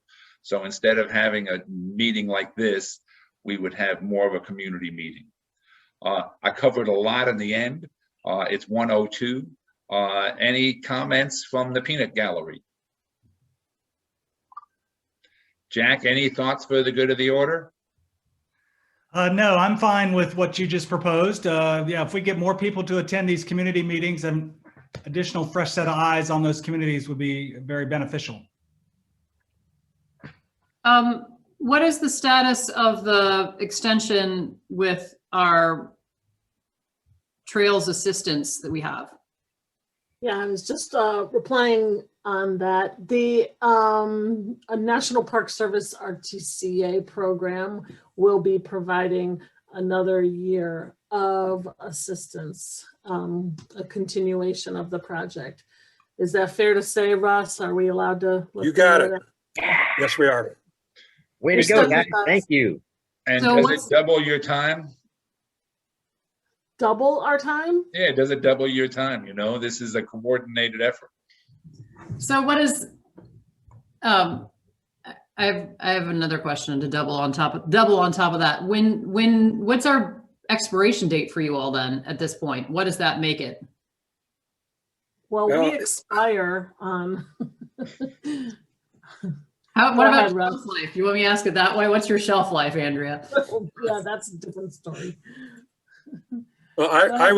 So instead of having a meeting like this, we would have more of a community meeting. I covered a lot in the end. It's 1:02. Any comments from the peanut gallery? Jack, any thoughts for the good of the order? No, I'm fine with what you just proposed. Yeah, if we get more people to attend these community meetings, and additional fresh set of eyes on those communities would be very beneficial. What is the status of the extension with our trails assistance that we have? Yeah, I was just replying on that. The National Park Service RTCA program will be providing another year of assistance, a continuation of the project. Is that fair to say, Russ? Are we allowed to? You got it. Yes, we are. Way to go, guys. Thank you. And So does it double your time? Double our time? Yeah, does it double your time? You know, this is a coordinated effort. So what is, I have another question to double on top of that. What's our expiration date for you all then at this point? What does that make it? Well, we expire on. What about shelf life? You want me to ask it that way? What's your shelf life, Andrea? Yeah, that's a different story. Well, I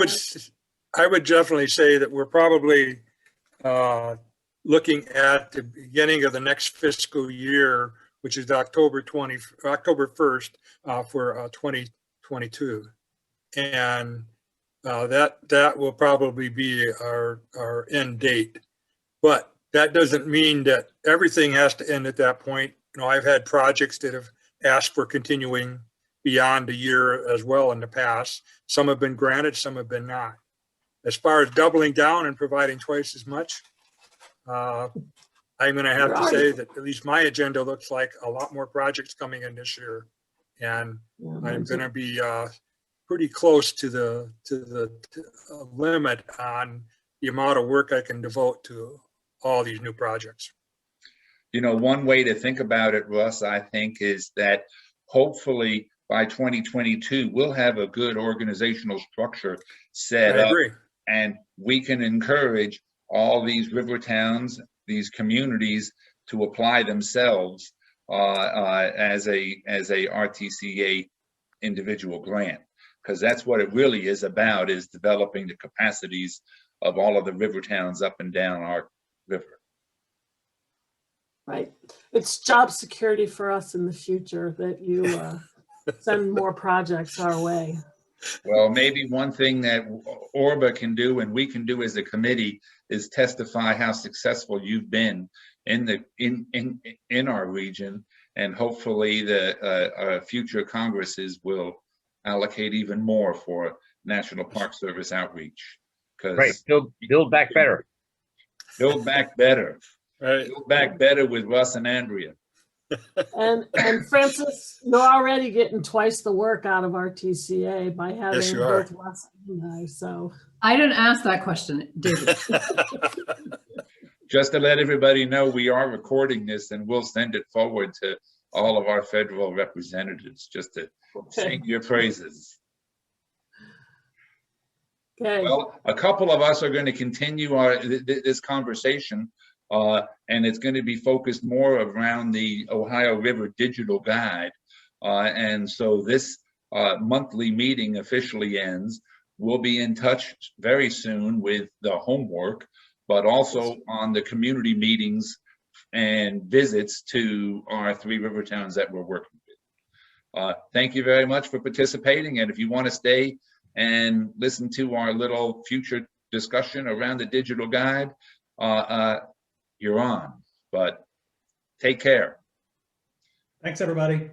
would definitely say that we're probably looking at the beginning of the next fiscal year, which is October 1st for 2022, and that will probably be our end date. But that doesn't mean that everything has to end at that point. You know, I've had projects that have asked for continuing beyond a year as well in the past. Some have been granted, some have been not. As far as doubling down and providing twice as much, I'm going to have to say that at least my agenda looks like a lot more projects coming in this year, and I'm going to be pretty close to the limit on the amount of work I can devote to all these new projects. You know, one way to think about it, Russ, I think, is that hopefully by 2022, we'll have a good organizational structure set up, and we can encourage all these river towns, these communities, to apply themselves as a RTCA individual grant, because that's what it really is about, is developing the capacities of all of the river towns up and down our river. Right. It's job security for us in the future that you send more projects our way. Well, maybe one thing that ORBA can do and we can do as a committee is testify how successful you've been in our region, and hopefully the future Congresses will allocate even more for National Park Service outreach. Right, build back better. Build back better. Right. Build back better with Russ and Andrea. And Francis, you're already getting twice the work out of RTCA by having both Russ and I. So I didn't ask that question, David. just to let everybody know, we are recording this and we'll send it forward to all of our federal representatives just to sing your praises. Okay. Well, a couple of us are going to continue this conversation, and it's going to be focused more around the Ohio River Digital Guide. And so this monthly meeting officially ends. We'll be in touch very soon with the homework, but also on the community meetings and visits to our 3 river towns that we're working with. Thank you very much for participating. And if you want to stay and listen to our little future discussion around the digital guide, you're on. But take care. Thanks, everybody.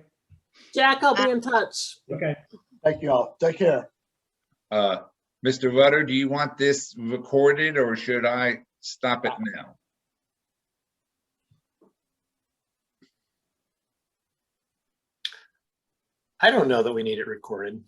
Jack, I'll be in touch. Okay. Thank you all. Take care. Mr. Rudder, do you want this recorded or should I stop it now? I don't know that we need it recorded.